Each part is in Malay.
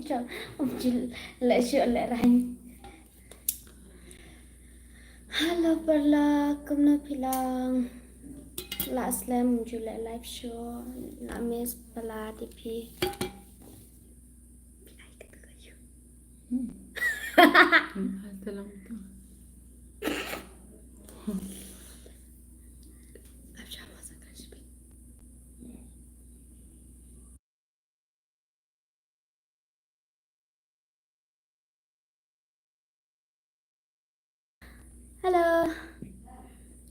cho ông chị lại sợ lại rành. Halo Perla, kumna pilang. La slam jule live show. La mes Perla DP. Dalam tu. Halo.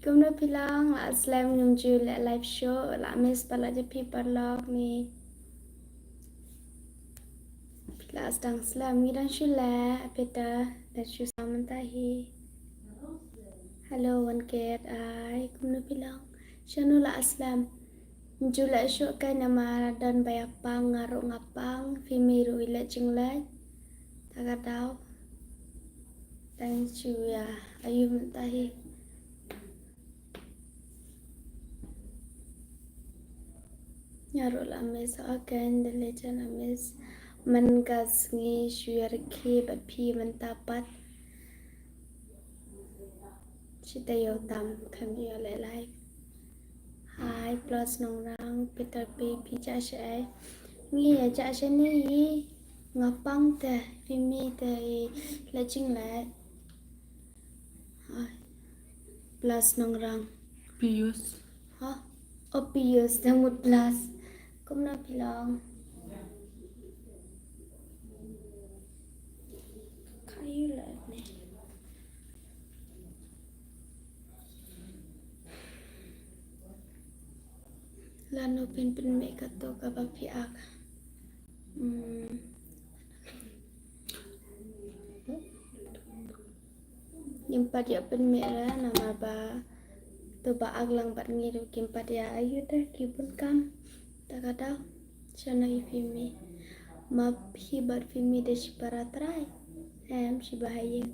Kumna pilang la slam jule live show. La mes Perla DP Perla ni. Pila sedang slam ngidan shula apeta dan shu samantahi. Halo one cat ai kumna pilang. Shanu la aslam. Jula syuk kan nama dan bayapang ngaruk ngapang fimiru ila jinglai tagadau dan ya ayu mentahi nyaruk lames akan delejan lames mengas ngi syuarki bapi mentapat cita yotam kami oleh live. Hai plus nongrang Peter P pija syai ngi aja sini ngapang teh fimi teh lejing lai plus nongrang Pius. hah opius damut plus kum na bilang kayu lah ni lano pin me kato ka bapi ak Kimpat ya pen me lah nama ba tu ba aglang bat ngiru kimpat ya ayu dah kibun kam tak ada sana ifimi map hibat fimi de siparatrai si bahaya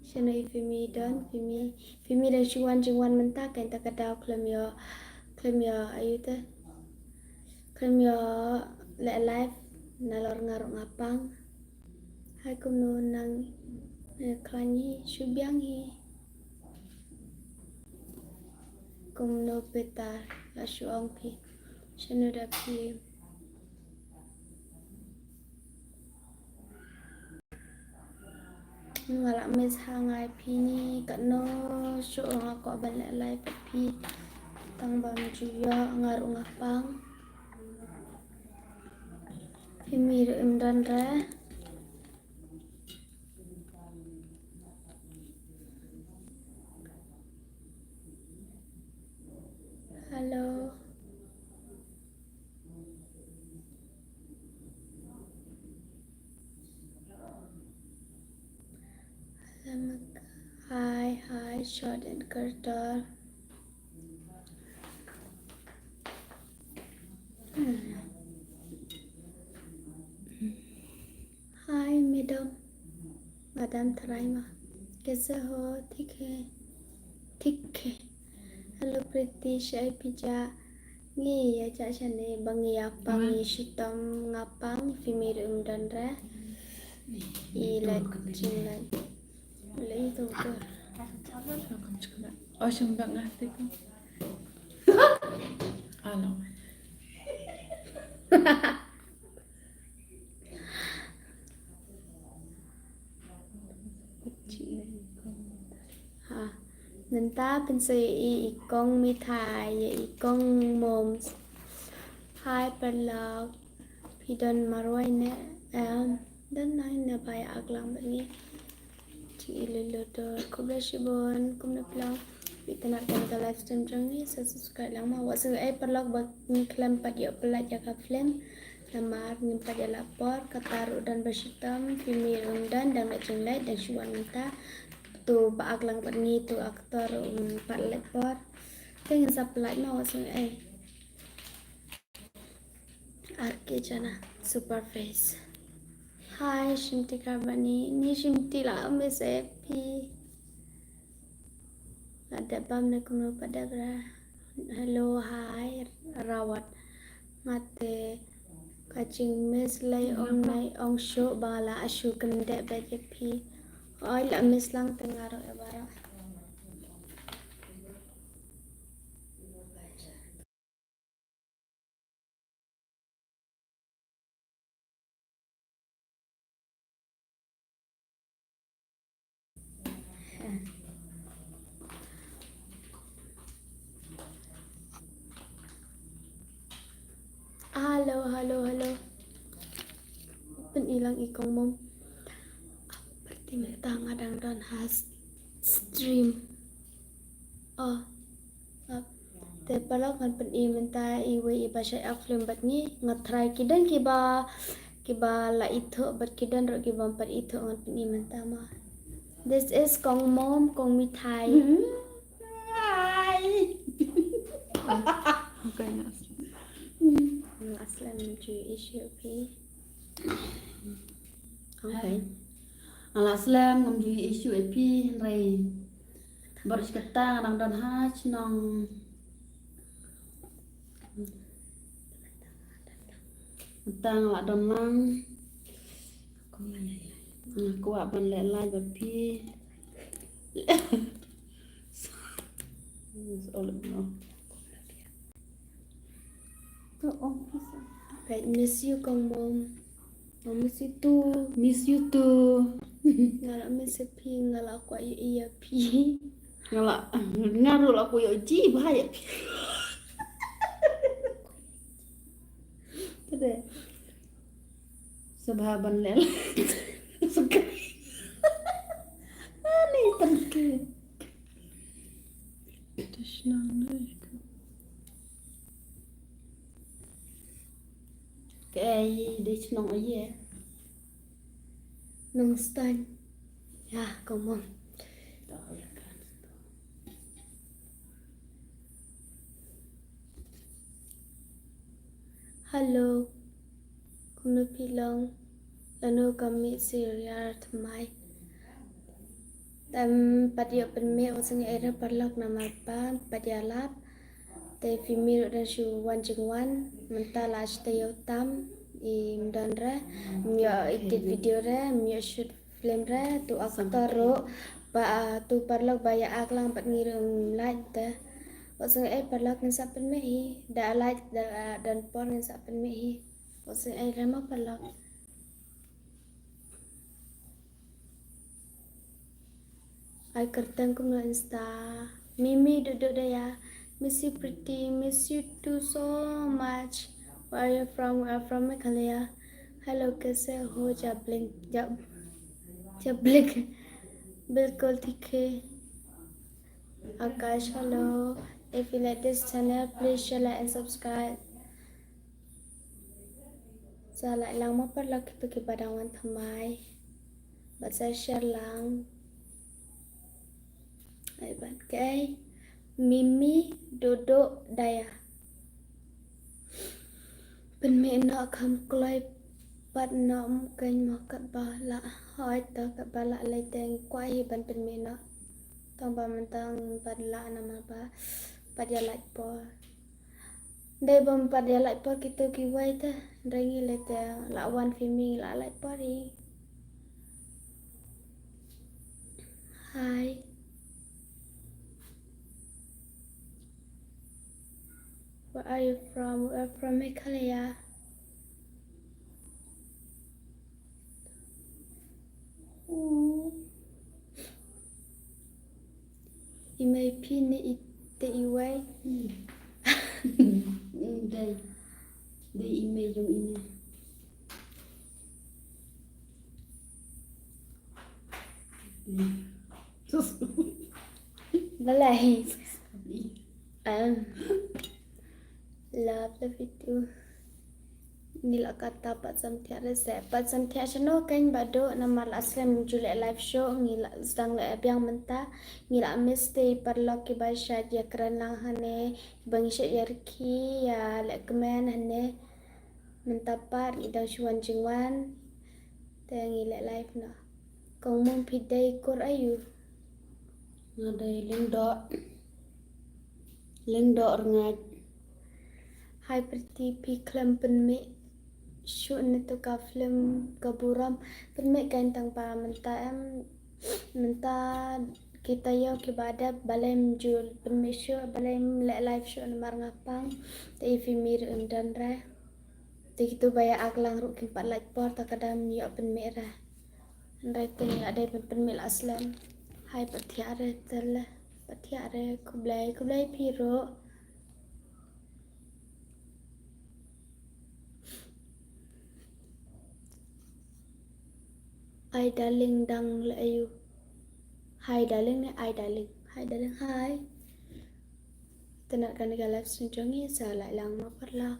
sana ifimi don fimi de cuan cuan mentak kan tak ada klem ya ayu dah klem ya live nalor ngaruk ngapang hai kum no nang klanyi subyang hi kum no peta la suang pi shanu da pi ngalak mes hangai pi ni kat no suang aku balik live pi tang bang juya ngaruk ngapang pimir imdan ra halo Hi, short and curter. Hi, madam Taraima. कैसे हो? ठीक है. Hello, British. Ay pija. Ngi ya cacane bangi apa ngi shitam ngapang fimir dan ra. Ilat jinlan. Mulai itu ke. Oh, sembang ngerti kan? Alam. Ha. Nanta pensay ikong mitay ikong moms. Hi perlaw. Pidon marway ne dan nain na bay aglang bani. Iluluto kublashibon kumnaplang itanak dan live stream jangi subscribe lang ma wasu ay perlak bag klam padya pelat jaka film lamar ngimpa dia lapor kataru dan bersitam fimir undan dan macam lain dan syuan minta tu baag lang bani tu aktor pat lapor dengan supply ma wasu ay arke jana super face. Hai Shimti Karbani, ni Shimti lah MSFP. Ada bam na kuno pada bra. Hello, hai Rawat. Mate Kacing mes lay ong nay ong show bala asu kende baje pi. Oi la mes lang tengaro e bara. Halo. Pen ilang ikong mom. Berarti mereka ngadang dan has stream. Oh, te pala kan pen I menta iwe iba syai aflem bat ni ngatrai kidan kiba la itu bat kidan ro kiba empat itu ngat pen I menta ma. This is kong mom kong mithai. Okay, na. Aslan menuju issue pi. Okay. Ala aslam ngam ju isu epi rai baris kata nang dan haj nang tang la dan nang aku ban le lai ba pi all of no Right, miss you kong mom. Miss you too. miss you too Ngala miss pi ngala aku iya pi. ngala ngaru aku yo ji bahaya pi Tede. sababan le sekali ani tanke Tishna. cái đi nong ấy gì Nong stan. Ya, kong mom. Halo. Kuno pilong. Lano kami serial tmai. Padia penme oseng era parlak nama pan padialap. Te female dan shu wan jing wan menta last tayo tam im dan re mio edit video re mio shoot film re tu aktor ro pa tu parlak baya aklang pat ngirim like te oseng parlak ngan sapen mehi da like dan pon ngan sapen mehi oseng rema parlak. I kerteng kum no Insta. Mimi duduk dah ya. Miss you pretty. Miss you too so much. Where are you from? I'm from Meghalaya. Hello कैसे हो जबलिंग बिल्कुल ठीक है. Akash hello. If you like this channel, please share, like and subscribe. Sa lại lang maparlak kita kepada wan thamai. Baca share lang. Ay bạn cái Mimi duduk daya. Bên mẹ nọ không coi bắt nọ kênh mà cắt ba lạ hỏi tớ cắt ba lạ lấy tên quay bên mẹ nọ tông ba mình tông bắt lạ nama ba bắt ya lại po đây bom bắt ya lại po kita kiwai ta rengi lấy tên lạ one filming lạ lại po đi. Hi. Where are you from? We're from Meghalaya. Imay pini ite iway. đây đây email dùng ini Balay. Love the video. Nila kata pat samtia rese pat samtia channel kan bado nama aslam jule live show ngila sedang le biang menta ngila mesti perlu ki basha dia kerana hane bang syek yarki ya le kemen hane menta par idang chuan jingwan te ngila live na kong mong pidai kur ayu ngadai leng do ngat hai pretty pi klampen me shoot nito ka film kaburam permit kain tang pa menta kita yo kibada balem jul permit show balem live show namar ngapang te ifimir undan ra te itu baya aklang ru kimpat light por takadam yo permit ra andai te ada permit aslam hai patiare tele patiare kublai piro ai darling dang la ayu hai darling ne ai darling hai tenak kan ga live sunjongi sa lại lang ma parla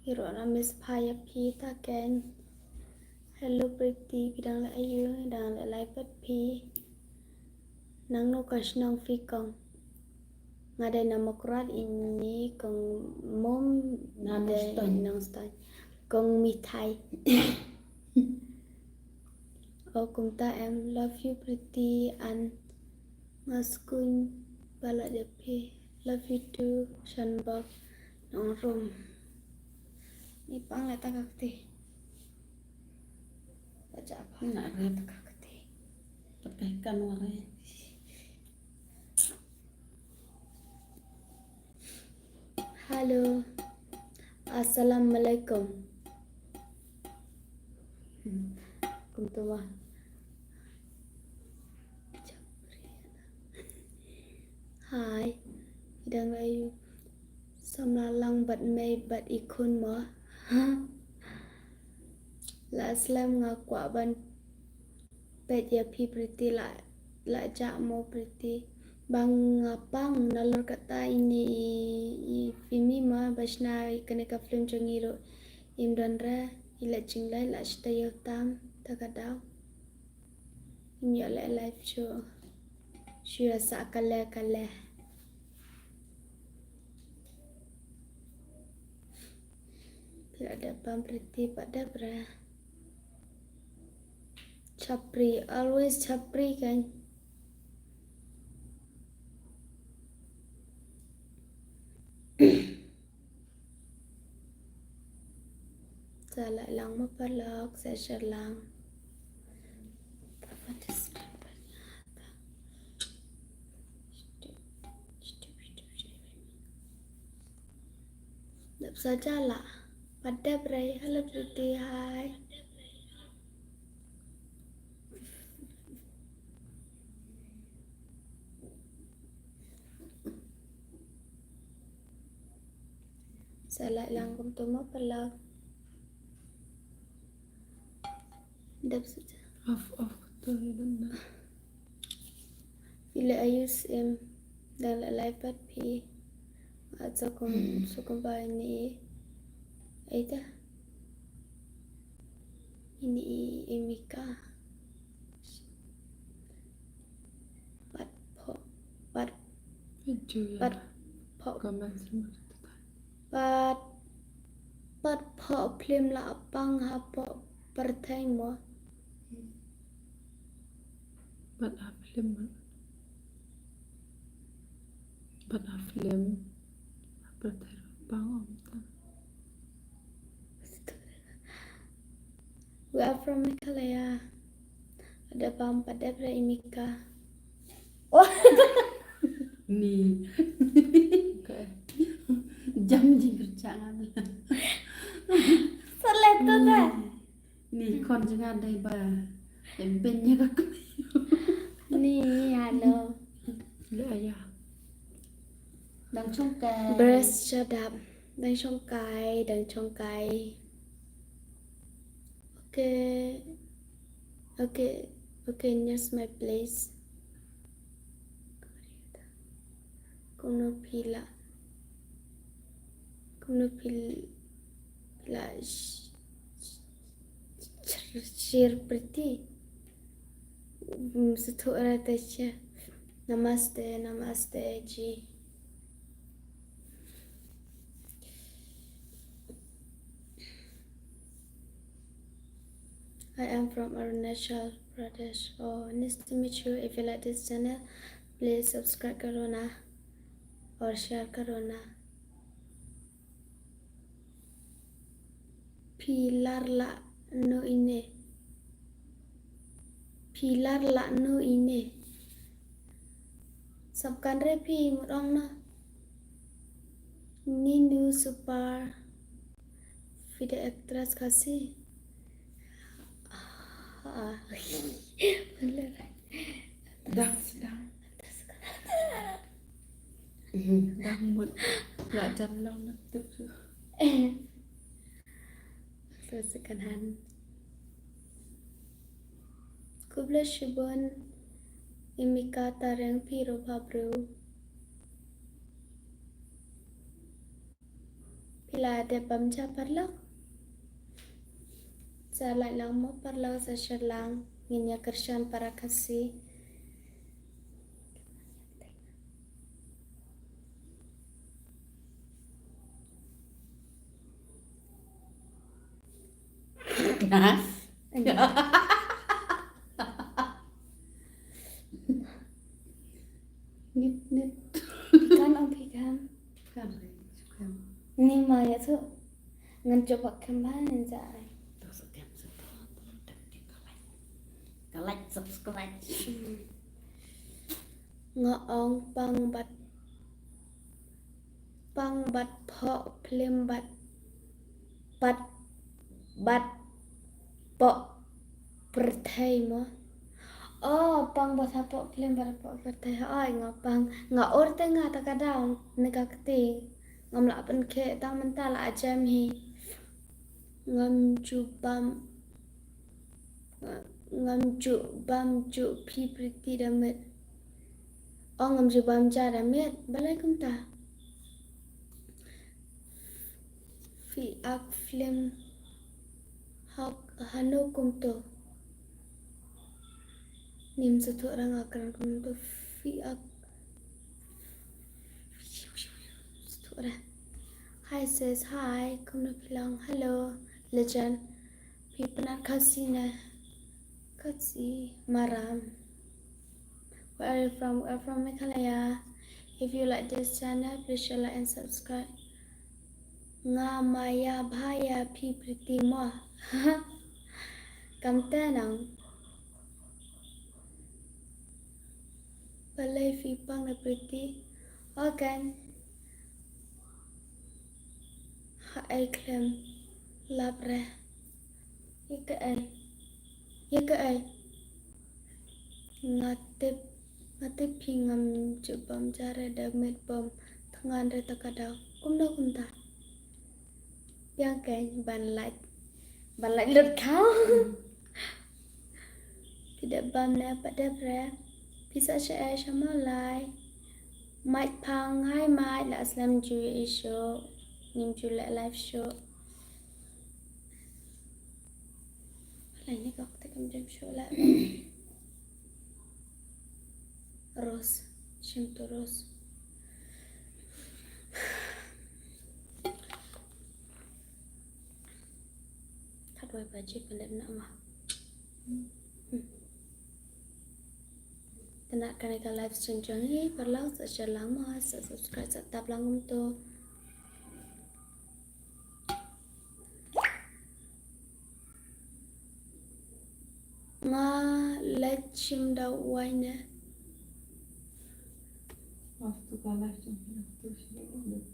hiro na miss phaya phi ta ken hello pretty bidang la ayu dang la live pat phi nang no kasnang phi kong ngadai nama kurat ini kong mom nang stan kong mithai oh kumta em love you pretty and ngaskun bala depi love you too shanbak nong rum ni pang la takakti baca apa Nak rep takakti tepekan warai. halo assalamualaikum kumtuma hai đang ai xong là lăng bật mây bật ikon mà là slam ngà quả ban pet ya pi pretty lại chạm mo pretty bang ngapang nalor kata ini fimi ma basna kene ka film chongiro imdan ra ila chinglai la sta yo tam takadau imya la live show shua sa kale tidak ada pam pretty pada bra chapri always chapri kan sa lại lang mapalok sa siya lang Dap saja lah pada bray halo pretty hai sa lại lang kum tu mapalok dap saja off to yun. Bila ayus dalam iPad pi atau sukum ba ini ita ini imika pat Video ya. pat po Comment semua. pat po film la apang ha po pertai mo Buat film. Buat film. Apa terbang om tak? we are from Meghalaya ada pam pada bra imika Ni Okay. jam ji berjangan. Seleto ta Ni kon jangan dai ba. Empennya ka. ni halo Bila ayah. Đang trong cái breast shut up đang trong cái okay nearest my place Kuno pila share pretty satu orang tacha namaste ji I am from Arunachal Pradesh. Oh, nice to meet you. If you like this channel, please subscribe karo na or share karo na. Pilar la no ine. Pilar la no ine. Sabkan re pi mudong na. Ninu super video actress kasih. Bener. Sedang mood belajar lang nagtugso. Sesekanan. Kubla shibon imika tarang piro pabru. Pila ada pamja parlang. Sa lang mo parlang sa syalang nginya kersyan para kasih. Hah? Nit. Kan om pikan. Kan re. Ni maya tu ngan coba kembali jai. Terus kan like subscribe. Ngaong pang bat pho phim bat po perthai mo. Oh, pang bat po phim bat po perthai ai ngapang ngaor te nga ta kadang negakti ngam la pen khe tang mental ajam hi ngam ju bam ju phi priti damit. Oh, ngam ju bam ja damit balai kum ta. Fi ak film hak hanu kum to. Nim satu orang akan kum to fi ak satu orang. Hi says hi, kum na bilang hello legend. Pi penat kasih na kasih maram. Where are you from? We're from Meghalaya. If you like this channel, please share, like, and subscribe. Nga maya bhaya phi priti mo. Kamta nang. Balai phi pang na priti. Okan. Ha ai klem. Labre. Yaka ai. Ngatip phi ngam jubam jare damit bom. Thangan re takadaw. Kumda. Yang cái bàn lại lượt khao. Tidak bam na pada bre. Bisa share sama like. Mike Pang, hi Mike, la aslam ju show. Nim ju la live show. Lainnya kau tekan jam show la. Rose, Shimto Rose. Thôi bà chị phải lên nữa mà. Tena kaneka live stream jangi perlang sa lama sa subscribe sa tap lang to. Nga let chim da wine. Waktu kalah cuma terus ini.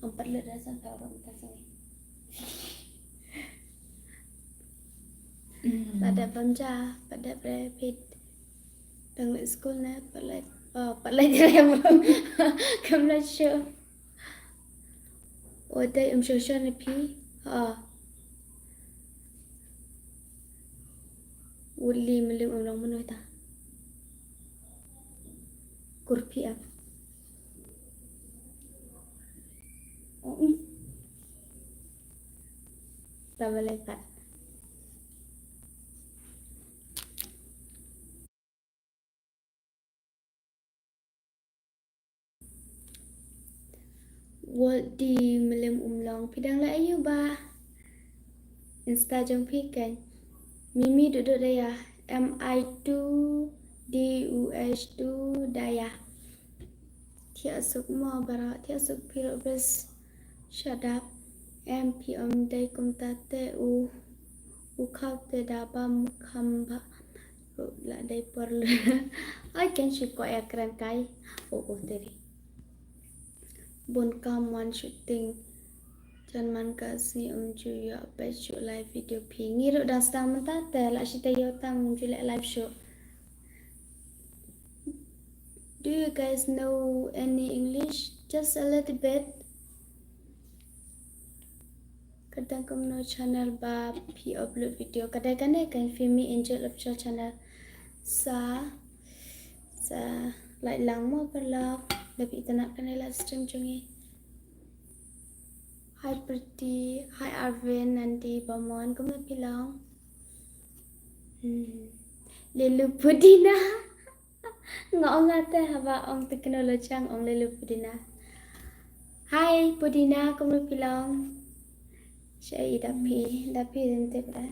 Empat let dah sampai orang kita sini. Pada pemja, pada prepit. Tengok school na palai dia yang kamera show. Oh, day show ni pi. Uli melim orang mana ta? Kurpi ap. Tak boleh kat. World di melim umlong pidang la ayu ba. Insta jong pi kan. Mimi duduk daya. MI2 DUH2 daya. Tiak suk mo bara tiak suk piro bes. Shut up. em pi day kum ta te u khao te da ba mu khamba la day por le ai ken shi ko ekran kai o teri bon kam one shooting chan man ka si ju ya pe chu live video pi ngiro dan stang menta te la shi te yo tam ju le live show. Do you guys know any English? Just a little bit. Kadang no channel ba pi upload video. Kadang kan Fimi Angel official channel. Sa lại lang mo vlog. Lebih tenak kan live stream jungi. Hi Pretty, hi Arvin, nanti Bamon kamu bilang. Lelu Pudina. Ngọng ngate haba om teknologi ang om Lelu Pudina. Hi Pudina, kamu bilang. Saya dapi nanti pada.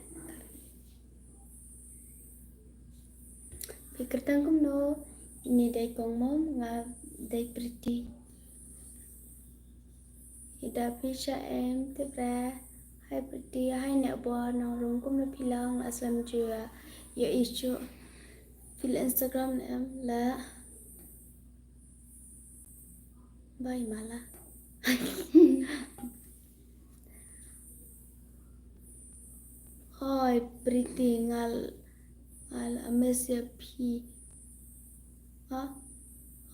Pikir tangkum no ini day kong mom nga day Pretty. Dapi siya em tebra. Hi Pretty, hi nak buat nong room kamu bilang aslam juga ya isu. Fil Instagram em la. Bye malah. Hi Pretty ngal amesya pi.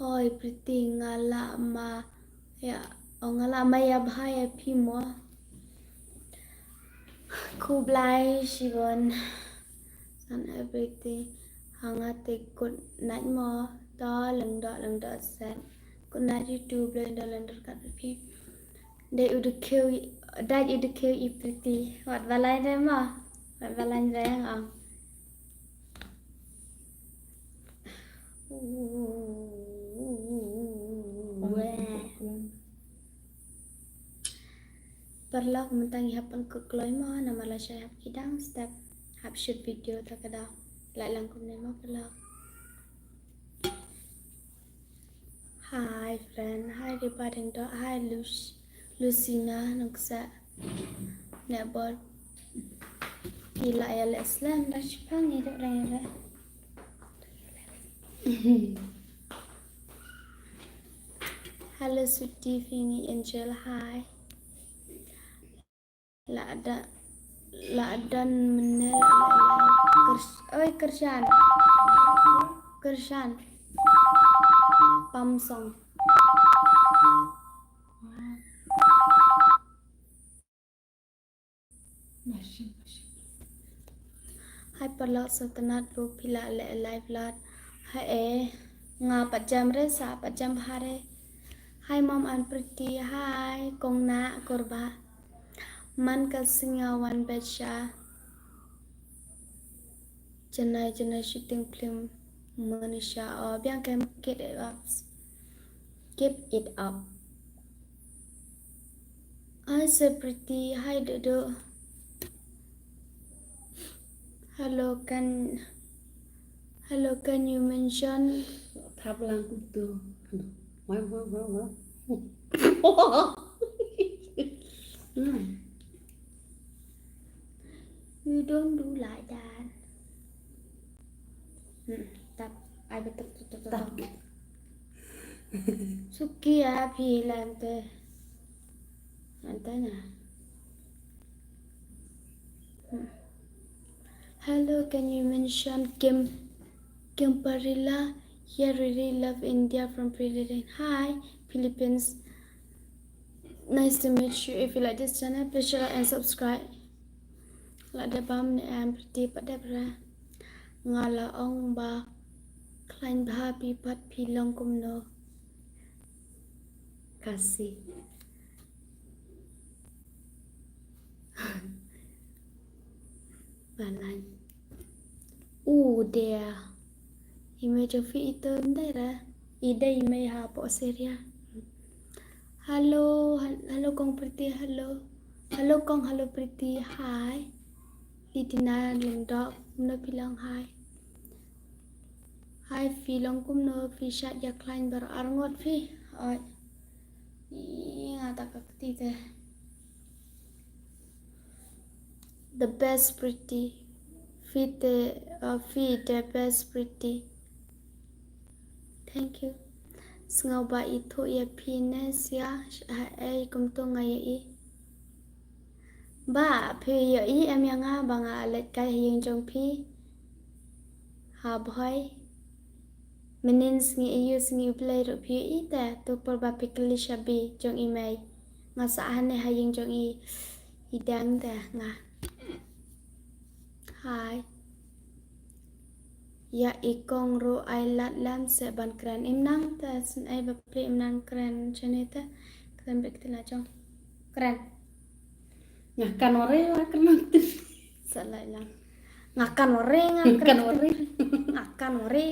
Hi Pretty ngala ma ya ngala ma ya bhaya pi mo. Kublai Shivon and everything. Hangate good night mo. Da lang da sen. Good night YouTube lang kat pi. That would kill you Pretty. What balai deh mo? What balai deh ang? Perlu mentang hapan ke keloy mo nama la saya hap kidang step hap shoot video tak kada lại langkum nema perlu. Hi friend, hi everybody do hi Lucina nuksa nebot pila ya Islam dah Jepang ni dok orang ya. Hello Sweetie Fini Angel, hi. La dan menel Kershan Pamsong. Masih. Hai perlak sultanat bu pila live lat. Hai nga pajam resa pajam hare. Hai mom and Pretty, hai kong na korba. Man ka singawan becha. Janai shooting film Manisha or biang kem keep it up. Hi so Pretty, hi Dodo. Hello can you mention Thap lang kutu. Wah. you don't do like that. Tap ai betul. Suki ya phi làm te. Antena. Hello, can you mention Kim Parilla? Here really love India from Philippines. Hi, Philippines. Nice to meet you. If you like this channel, please share and subscribe. Like the bum and Pretty pada bra. Ngala ong ba klein bhabi pat pilong kumno. Kasih. Balan. Dia. Image of itu ndera. Ida ime ha po seria. Hello kong Pretty, hello kong, hello Pretty, hi. Lidina lindok no bilang hi. Hi filong kum no fi shat ya klein bar arngot fi. Oi. Ngata kakti teh. the best pretty. Feed the best pretty. Thank you. Sngau ba itu ya pines ya kum tu ngai ba phi ya em yang nga ba nga let kai yang jong phi ha boy menin sngi yu sngi play ro phi ta tu por ba pikli shabi jong imai nga sa han ha yang jong idang ta nga hai ya ikong ro ai lat lam se ban kran im nang ta sun ai ba pri im nang kran chane ta kran bek tela jong kran Ngakan ore lah kenang tuh. salah lang ngakan ore Ngakan ore. ngakan ore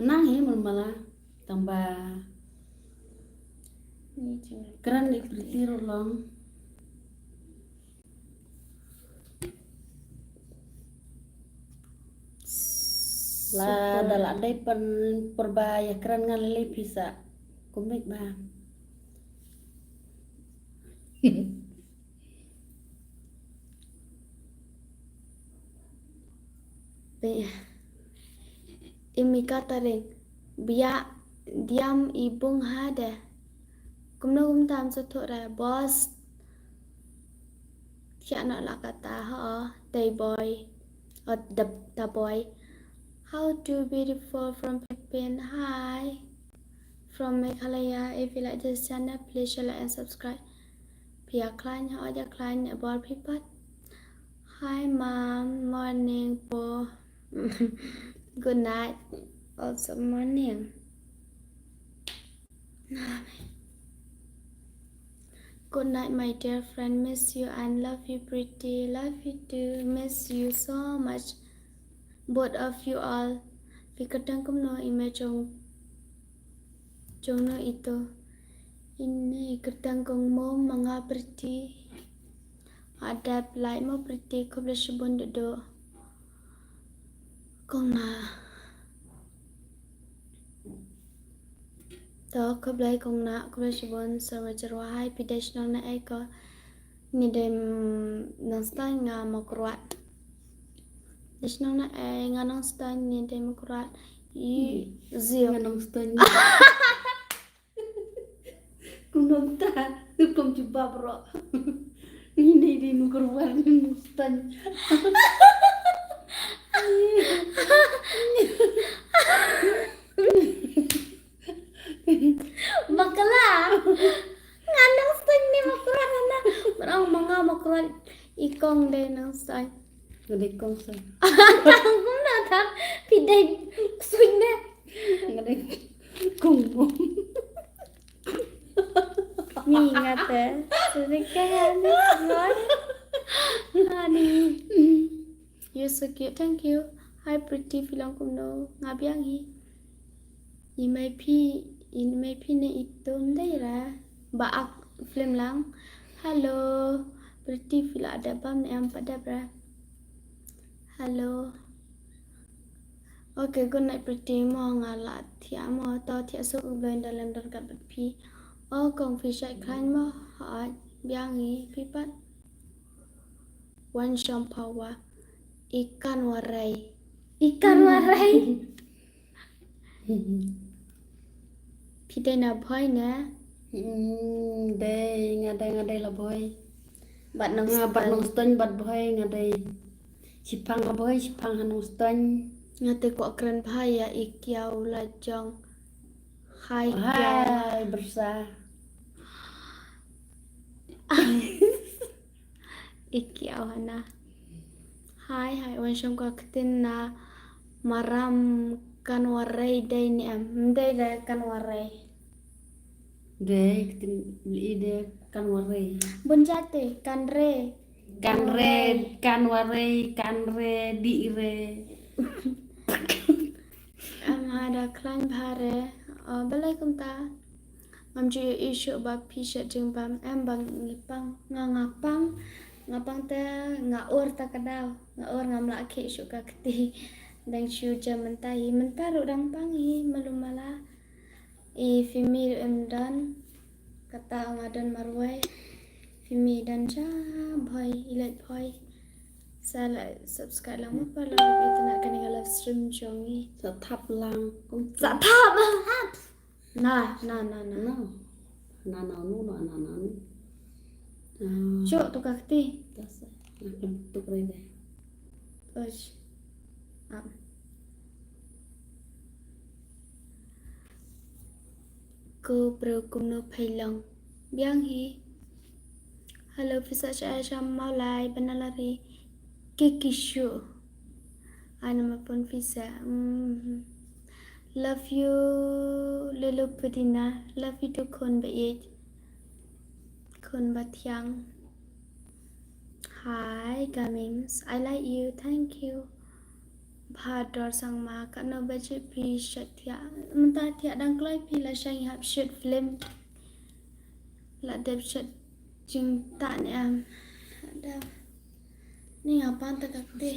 Menang ya malah tambah ni cuma keren di bertiru long. Lah dalam ada perbaya keren ngalih bisa komik bah. Imi kata ring biya diam ibung hada kumna kum tam sothok ra boss kya nak la kata ha day boy or the boy how to beautiful from Philippines. Hi from Meghalaya. If you like this channel please share like and subscribe. Pia klan ha ja klan about people. Hi mom, morning po. Good night. Also morning. Good night my dear friend. Miss you and love you pretty. Love you too. Miss you so much. Both of you all. Fikatang kumno imejong no ito. Ini kertang kong mo mga pretty. Ada like mo pretty ko bla shibon do. Kong na to ko bla kong na ko bla shibon sa wajarwa hai pidesh no na ai ko ni dem nang stan nga makruat. Desh no na ai nga nang stan ni dem makruat. I zio Nganong stone. Kunong ta, kum coba bro. Ini di nukurwan stone. Bakla nganang stan ni makruat na parang mga makruat ikong de nang stan. Ngade kong sa. Kung na ta piday swing na. Ngade kong mo. Ni ngate. Sedekah ni Lord. Honey. You're so cute. Thank you. Hi pretty filang kumno. Ngabiang hi. Imay pi ne ito ndai ra. Baak film lang. Hello. Pretty fila ada bam ne am pada bra. Hello. Okay, good night pretty mo ngalat thia mo to thia su ublen dalam darkat pi. Oh, kong fisha klan mo ha biang hi pipat. One shampawa. Ikan warai. Ikan warai. Pide na boy na. Đây ngade là boy. Bạn nang Bat nong stone bat boy ngade. Sipang ka boy sipang hanong stone. ngate ko keren bahaya ikiau lajong. Hai kiau. Hai bersah. Ikiau hana. Hai wan sham ka ketin na maram kan warai dai ni am. Dai da kan warai. Deh ide kan warai. Bun jate kan re. Kan re di re. Ada klan bahare. Balai kum ta. Ngam ju isu ba pisha jeng bam em bang ngipang ngapang ta ngaur ta kadau ngaur ngam la ke isu ka keti dang shu jam mentai mentaru dang pangi malumala fimi em dan kata ngadon marwai fimi dan ja boy ilet boy Salah subscribe lang mo pala ito na kanina live stream jongi. សថាប់ឡើងកុំ Sa thap. Na.ណ៎ណាណៅនោះណ៎ណាណៅនេះ Cuk tu kakti. តោះសិណាខ្ញុំទុករៃដែរ Osh. Cô bro cùng nó phải lòng. Biang hi. Hello Fisa Sham Maulai Banalari. Kikishu. Ano mapun Fisa. Love you Lulu Putina. Love you to Kon Bait. Kon Batyang. Hi Gamings. I like you. Thank you. Bhador sang ma ka no bache pi shatia. Menta tia dang klai pi la shang hap shit film. La dep shit jing ta ni am. Ada. Ni ngapain tak kakti?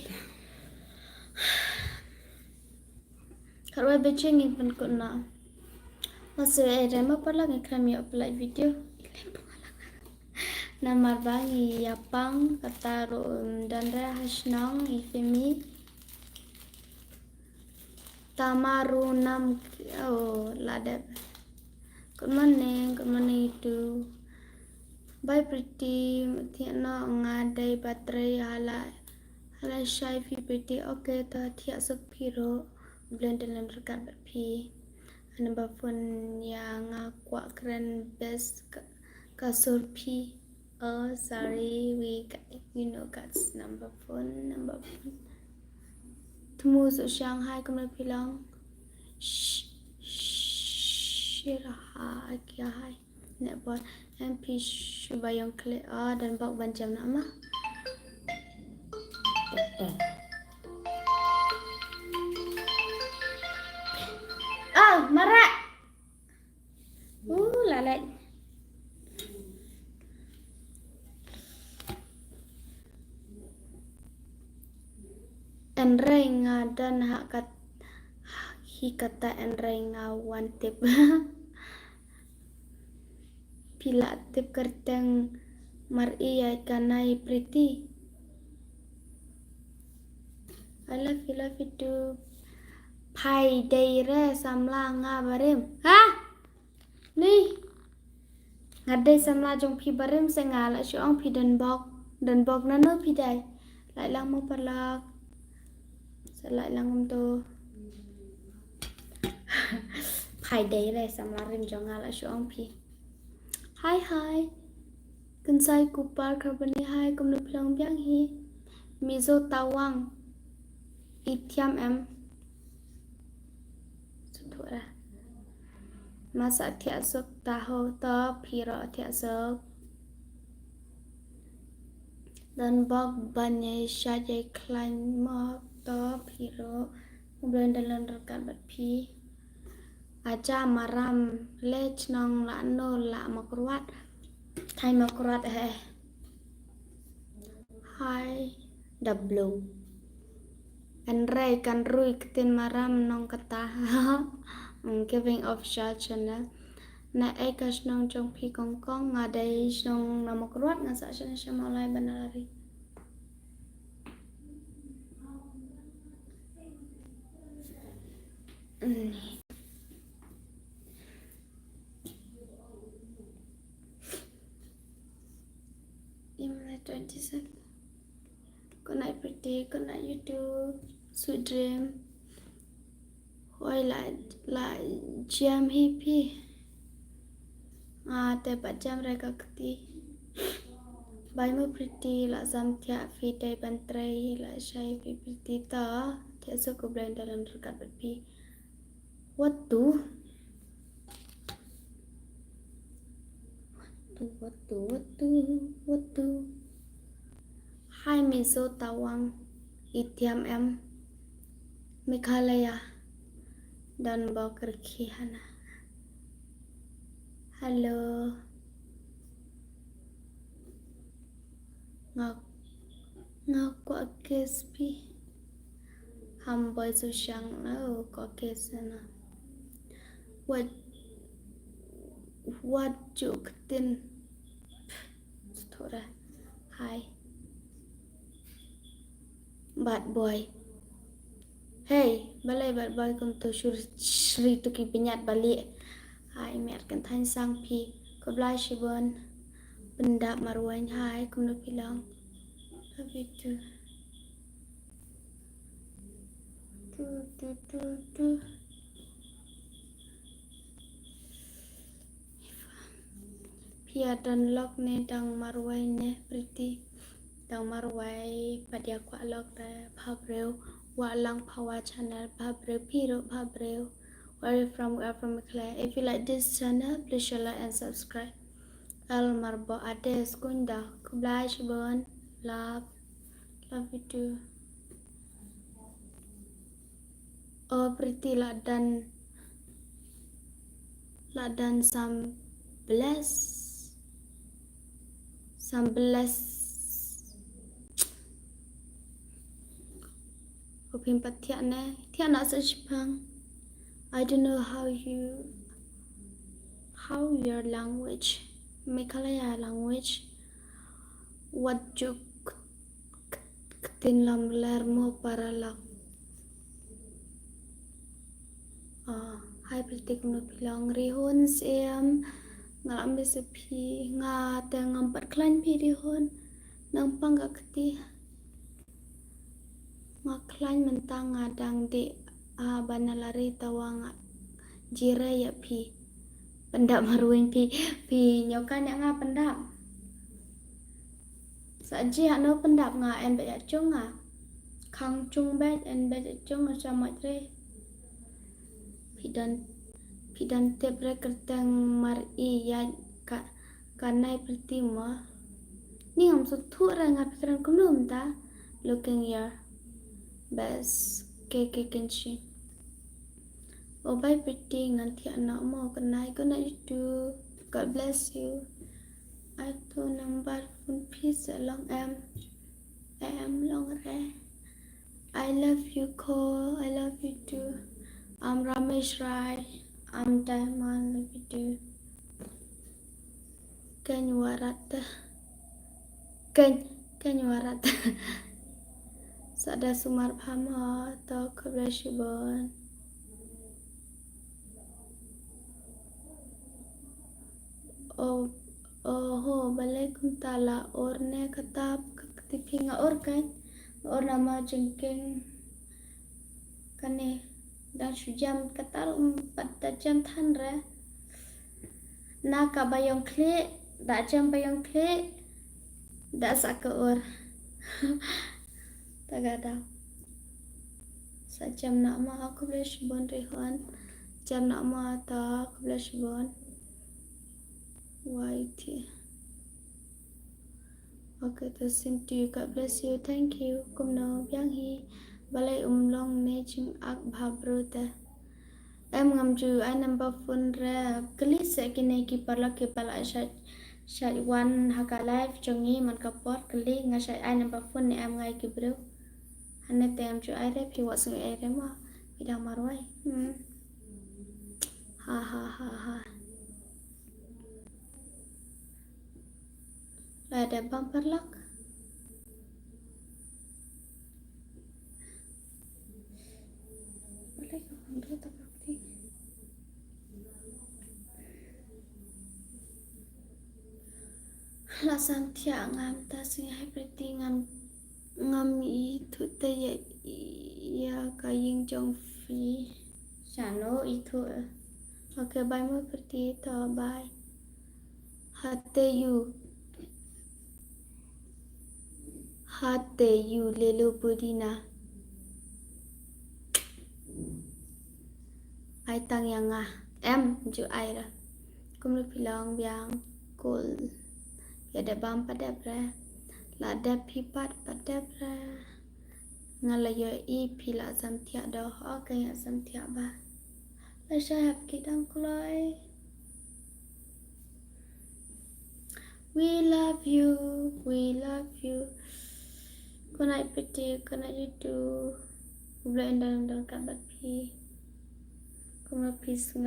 Karwai bache ngin pen ko na. Masih ada ma pala ngakram ya apply video. Namar bangi yapang kataro dan hasnong ifemi. Tamaru nam ladap. Good morning to. Bye pretty. Tiana ngadai baterai hala shy fi pretty. Okay ta tiak sok piro blend dalam rekat pi. Number phone yang aku keren best kasur pi. Oh sorry we got number phone. Temu so Shanghai kena bilang Shiraha kia hai nak buat MP Shubayong klik dan bak banjam nama marak lalai Enreng dan kata enreng one tip pila tip kerteng mar'i ya kanai pretty I love you too pai day re samla nga barem ha ni ngadai samla jong pi barem se ngala syong pi dan bok na no pi dai lại lang mo palak lại lang tu phải đấy này xong là rim cho ngà là số ông pi hi cần sai kupar carboni hi cùng được lòng biang hi mizo tawang itiam em thua ra masa thiak sok taho to piro thiak sok dan bog banyai shajai klein mo to piro kemudian dalam rekat berpi aja maram lech nong la no la makruat thai makruat hai double Andre kan rui ketin maram nong kata giving of shot channel na ekas nong trong pi kong ngadai nong namakruat ngasa channel shamalai banalari Imran 27 Good night pretty, good night YouTube Sweet dream Hoi lại jam hippie Te bat jam reka keti Bai mo pretty la zam tia fi day bantrai la shai fi pretty ta Tia so ko blind dalam rekat berpi What tu? Hai mizo tawang itiam em Meghalaya dan bakar khihana Halo ngak kwa kespi Hamboy so shang na ko kesana What joke tin Thora Hi bad boy. Hey, balai bad boy kum tu Shri tu ki penyat balik. Hai miat kan than sang pi. Ko blai shibon. Pendap marwain hai kum nu bilang. Tapi tu. Tu. Pia dan lok ne dang marwai ne pretty. Dang marwai padia kwa lok da pabreu. Wa lang power channel pabreu piro pabreu. Where are you from? We are from Claire. If you like this channel, please share, like and subscribe. Al marbo ades kunda kublai shibon love you too. Oh pretty ladan some bless opin patiane tiana sechpang. I don't know how your language Meghalaya language what you tin lam ler mo para lak. Hai pritik no bilang rihun siam ngalam besepi nga tengam pat klan pi rihun nang pangga keti nga klan mentang ngadang di banalari tawang jira ya pi pendap maruin pi nyokan yang nga pendap saji hano pendap nga en ba chung nga khang chung bet en ba chung sama tre pidan tebre kertang mari ya kanai pertima ni ngam sutu ranga pitran kunum ta looking here bas ke kenchi. Oh bye pretty nganti anak mo kenai ko na itu. God bless you. I to number phone please long am long re. I love you ko. I love you too. I'm Ramesh Rai. I'm Diamond. Love you too. Kenywarata. Sada Sumar Phama to Kablashibon. Oh balaikum tala orne katab katipinga or kan or nama jengking kane dan sujam katal 4 jam than re na ka bayong kle da jam bayong kle da saka or tagada sa jam nama aku blashibon rehon jam nama ta aku blashibon YT. Okay, to sing to you. God bless you. Thank you. Kumno biang hi balai long ne ching ak bhabrota. Em ngam ju I number phone re kali se kine ki parla ke pala shat one haka live jongi man ka pot kali nga shat I number phone ne em ngai ki bro. Hanne tem ju I re phi was ngai re ma bidang marwai. Ha. Ada bumper lock. Boleh ke bumper tak berarti? Lasam tiang ngam tasing hai berarti ngam itu te ya kaying jong fi. Sano itu. Okay, bye mo berarti to bye. Hate you lelo budina. Ai tang yang em ju ai ra. Kum lu pilang biang kul. Ya da bam pada bra. La da pipat pada bra. Ngalayo I pila sam tia do okay ya sam tia ba. La syahab kidang kulai. We love you. Good night, pretty. Good night, you too. Boleh endang kabat pi. Kuma pis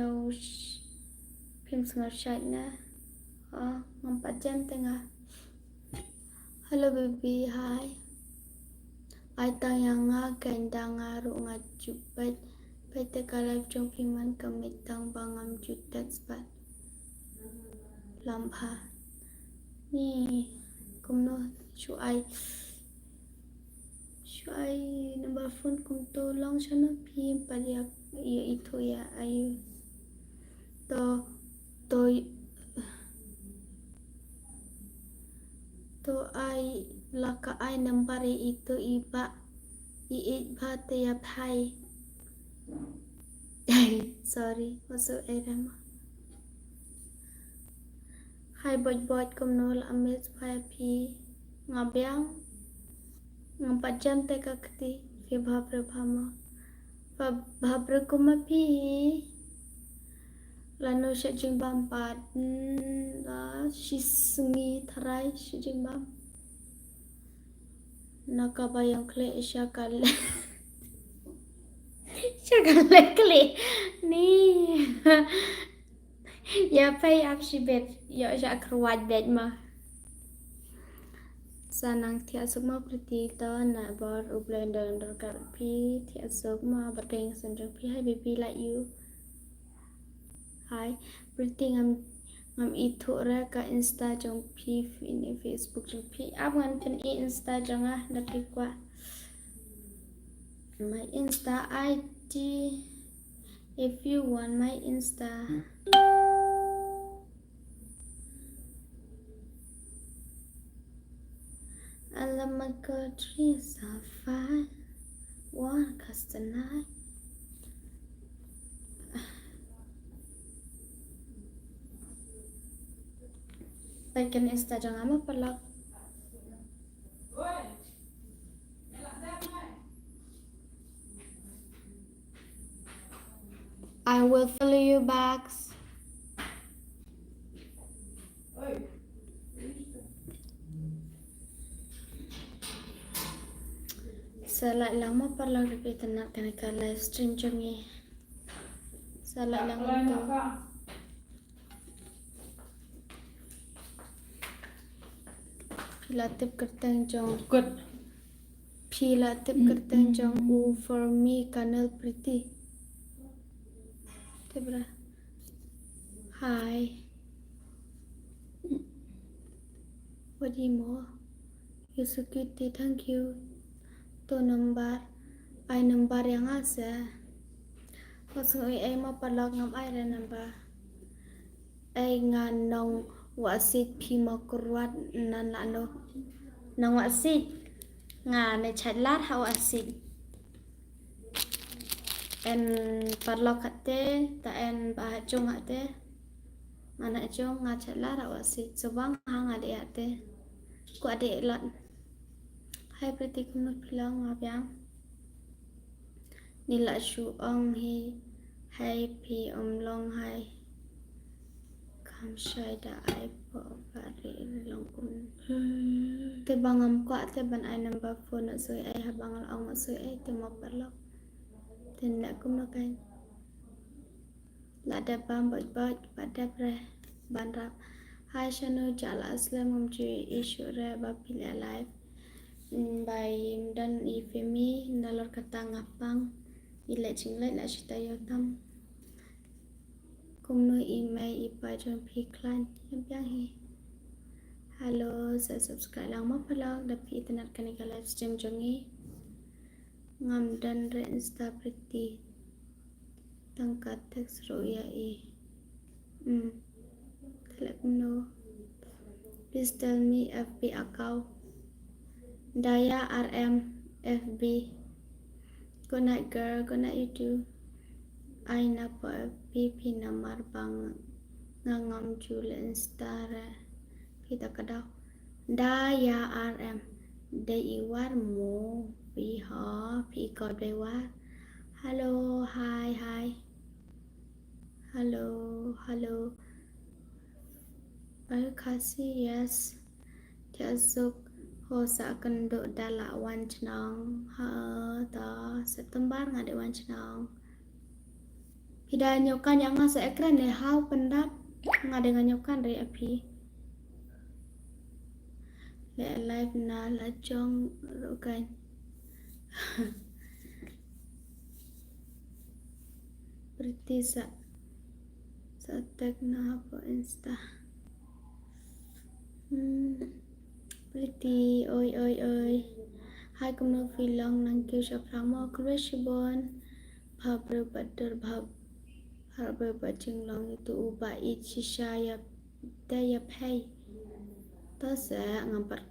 pim sengaw syait na. Ngam 4 jam tengah. Hello baby, hi. ai tang yang nga ken dang nga ru nga chupet pai te ka live trong piman kamit tang bangam jutet spat lampha ni kumno chu ai number phone kum to long chana phim pariak ya itu ya ayu to to ai laka ai number itu iba ba te ya phai sorry masuk erama hai bot kum no la mes phai phi ngabyang ngam jam te ka kti phi bhabre phama bhabre kuma phi lano sha jingbam pat la shisungi tharai shi jingbam nakabayang kle shakal kle ni ya pay ap shi bet ya sha kruat bet ma sanang thia sukma priti ta na bor ublender under kar phi thia sukma bateng sanjang phi hai baby like you hai priti ngam itu ra ka insta jong phi ini facebook jong phi ap ngan pen insta jong ah daki kwa my insta id if you want my insta alamat kodri safa one customer bagian insta jangan apa pelak I will follow you back. Salak lama perlu lebih tenang karena live stream jongi. Salak lama tu. Pilatip kerteng jong. Good. Pilatip kerteng jong u for me kanal pretty. Tebra. Hi. What do you more? You so cute. Thank you. To number ai number yang asa pasoi ai ma palak ngam ai ra number ai ngan nong wasit phi ma kurwat nan la no nong wasit nga ne chatlat ha wasit en palak hatte ta en ba chung hatte mana chung nga chatlat ha wasit sobang hang ade hatte ku ade lot hai pretty kumno pilang ngabyang nila shu ong hi hai pi long hai kam shai da ai po pare long kum te bangam kwa te ban ai number phone na soi ai ha bangal ong soi ai te mo parlok te na kumno kai la da bam bot pada pre ban rap hai shanu jala aslam ji issue re ba pil live by dan ifemi nalor kata ngapang ila jinglai la shita yotam kumno email ipa jom piklan yang hi halo sa subscribe lang mo pala da pi internet kanika live stream jongi ngam dan re insta pretty tangkat text roya tell no please tell me FB account Daya RM FB. Good night girl, good night you too. Ai na po FB pinamar bang ngangam jule instara kita kadaw. Daya RM day iwar mo pi ha pi god day war. Hello, hi. Hello. Ay kasi yes. Tiazuk ho sa kendo dala wan chnong ha ta September ngade wan chnong pida nyokan yang sa ekran ne how pendap ngade nyokan re api le live na la chong rokan Pretty sa tag na po Insta. Pretty ơi. Hai công nô phi long năng kêu cho pramo Krishbon Bhabru Badar Bhab Bhabru Baching long itu uba ichishaya daya pay. Ta sẽ ngampat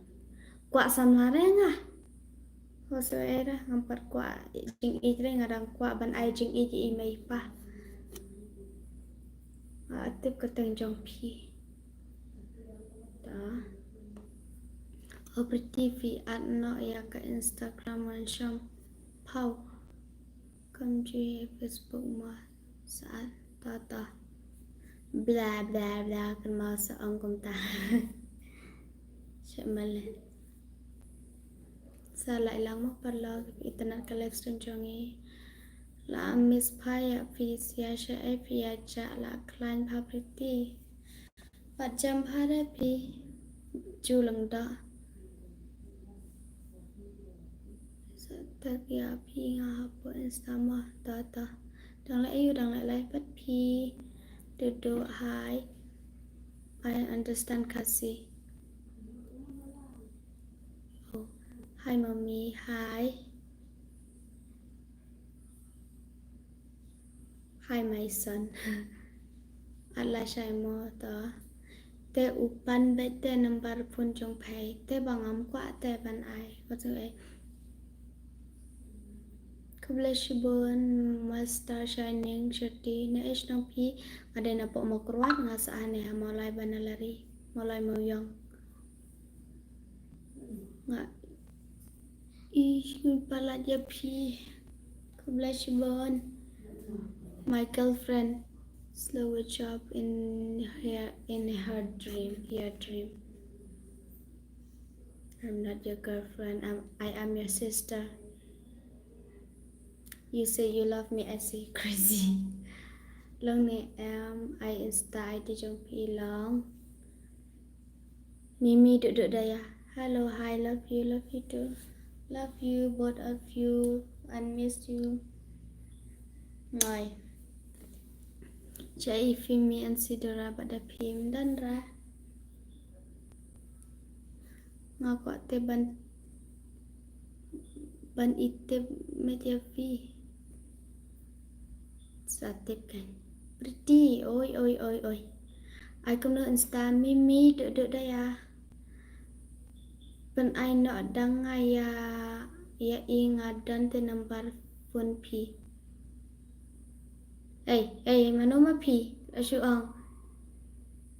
kwa samlareng Hoso era ngampat kwa jing ijre ngadang kwa ban ai jing iji imei pa. Atip keteng jong pi. Da. Pretty vi adno ya ke Instagram man sham pau. Kam ji Facebook ma saat tata. Bla kan mau seong kum ta. Syamale. Sa lại lang mo parlo internet ka live stream jongi. La miss phaya phi sia sha e phi cha la klan pha pretty. Pat jam pha ra phi chu lang da. Tag ya phi nga po Insta ma tata. Dang lại yêu dang lại live pat phi. Do hi. I understand kasi. Oh, hi mommy, hi. Hi my son. Allah shay mo to. Te upan be te number phone jong pay. Te bangam kwa te ban ai. Có chữ ấy. Kubleshibon Master Shining Shati na ish nang pi ada na po makruat nga saan ha malay banalari malay moyong nga ish pala dia pi Kubleshibon my girlfriend slow a job in her dream I'm not your girlfriend I am your sister. You say you love me, I say crazy. Long ni I Insta ID jong pi long. Mimi duduk daya. Hello, hi, love you too. Love you, both of you, and miss you. Ngồi. Chạy phim mi anh sidora pada phim dan ra. Ngọc gọi te ban ite media vi. Satip kan. Pretty, oi. Ai cũng nói Insta Mimi đợi đây à. Bên ai nọ đăng ngay ya ingadan te number phone pi. Hey, mano ma pi? Asyik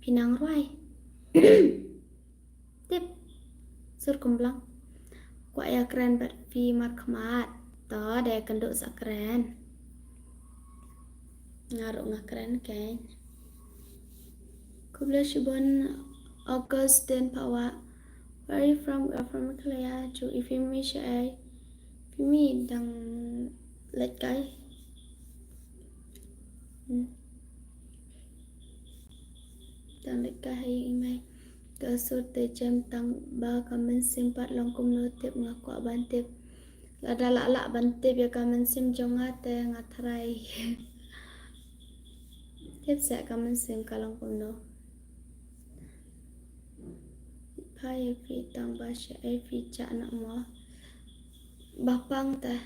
pinang roy. Tip. Sur kumblang. Kwa ya keren bat pi mat khamat. To de kenduk sak keren. Ngaruk ngakren kan. Kubleshibon August dan Pawa. Where are you from? We're from Korea. Chú if you miss ai. Phimi đăng lệch cái. Đăng lệch cái hay email. Cơ số tê châm tăng 3 comment sim pat long kum no tip ngak kwa ban tip. Ada lak ban tip ya comment sim jong ate ngatrai. Tiếp sẽ comment sim kalong kum no. Hai phi tang ba sha ai phi cha nak mo. Bapang ta.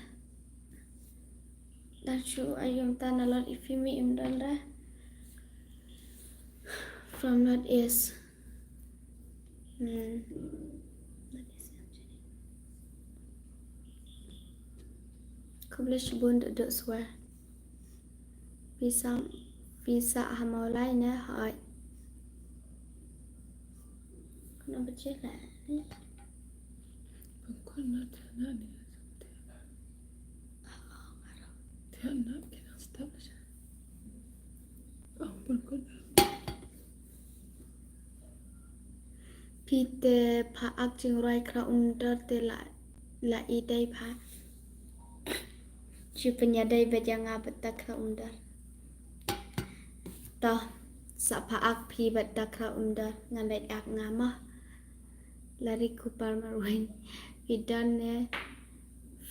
Dan chu ayum ta nalot ifimi imdan ra. From North East. Kubleshibon duduk suar. Visa hamau lain ya hỏi. Kenapa cek lah? Bukan ada nani. Tiada kita stop saja. Ampun kau. Pite pa ak jing roi kra under te la idai pa. Chu penyadai bejanga betak kra under. Toh sa pa ak pi betak kra under ngandai ak ngamah. Lari kupar marwain. Idan ne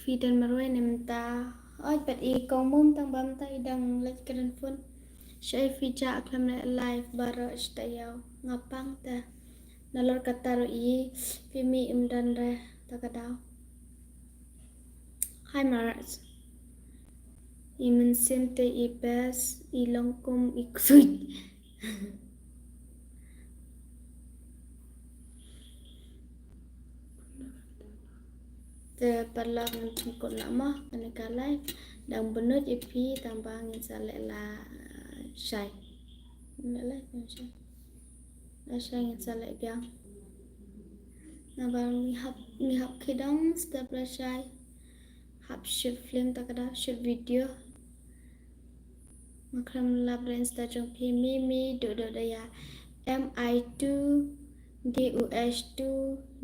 Phi dan Marwai nemta oi pat I kong mum tang bam ta idang let keren phone Syai Phi ja aklam na live bara ishtayaw ngapang ta nalor kataro I Phi mi imdan re takadaw Hi Mars I mensente I bes I longkum I kusut Te parla ng ko nama kanaka live dang benut ipi tambangin sa lela syai lela syai la syai ngin sa le biang na bang mi hap kidang step la syai hap shoot film takada shoot video makram lab ren sta jong pi mi do ya mi2 dus2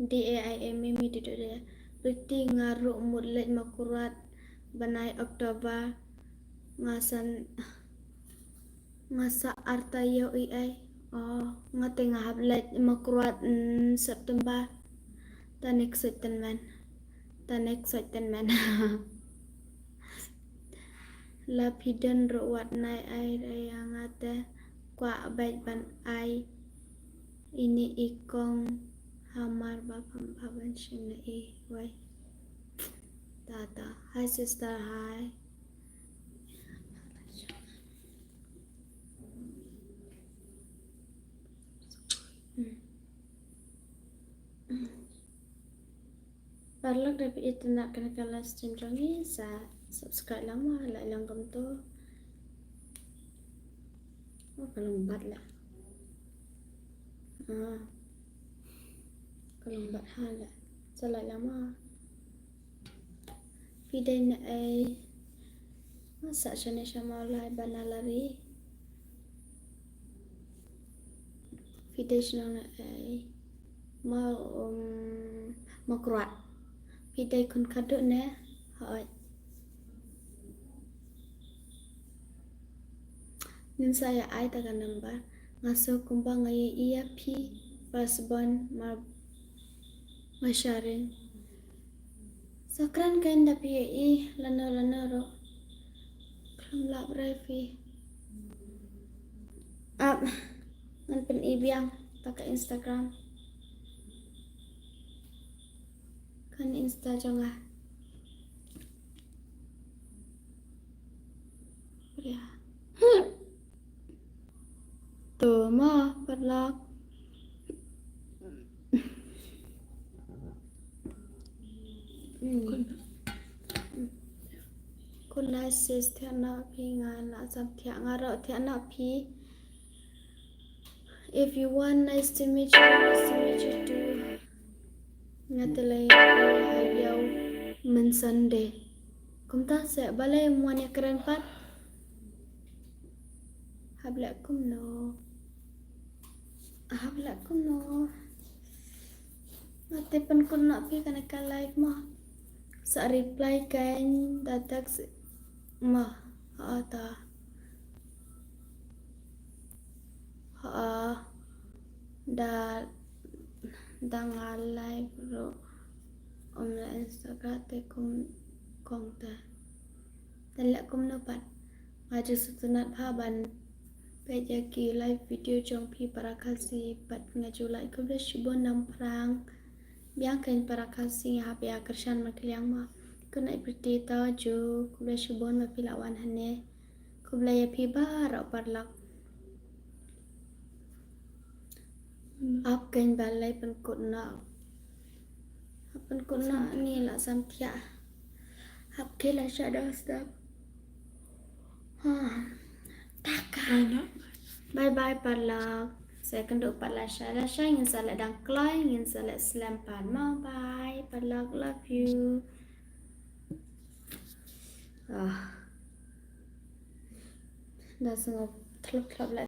daim mi do ya Riti ngaruk mutlet makurat banai Oktober ngasa artayo ai ngate ngahablet makurat September tanek soiten man la pidan ruwat nai ai yang ngate kwa baik ban ai ini ikong Hamar bapam baban shina wai tata hi sister hi Parlok dapat itu nak kena live stream jangi sa subscribe lama like lang kam tu kalau lambat lah kalau lambat hal lah salah lama Pidai na ay masa siya na siya maulay banalari Pidai siya na ay makruat Pidai kun kaduk na hoy nin saya ay taga number ngaso kumbang ay iya pi pasbon masyarin sakran kain da pi lano ro kram lab refi ngan pen ibiang pakai Instagram kan Insta jangan ya tuh mah padlak Kun la sis thiana pi nga na sam thia nga ro thiana pi if you want nice to meet you too nga telay ayaw man Sunday kumta se balay mo ni keren pat hablakum no ate pan kun na pi kana ka live mo sa reply kain datak ma ata da dangal live ro online Instagram te kong ta tala kum no pat ngaji sutunat haban peja ki live video jong pi para kasi pat ngajulai ko da shibon nam prang biang kain para kasi hap ya kershan makliang ma kuna ipriti ta jo kubla shibon ma pilawan hane kubla ya pi bara parlak ap kain balai pen kuna ni la samthia hap kela shadow step taka bye bye parlak saya kenduk parla syara ingin salat dan klai ingin salat slam pan ma bye parlak love you dah sengok klub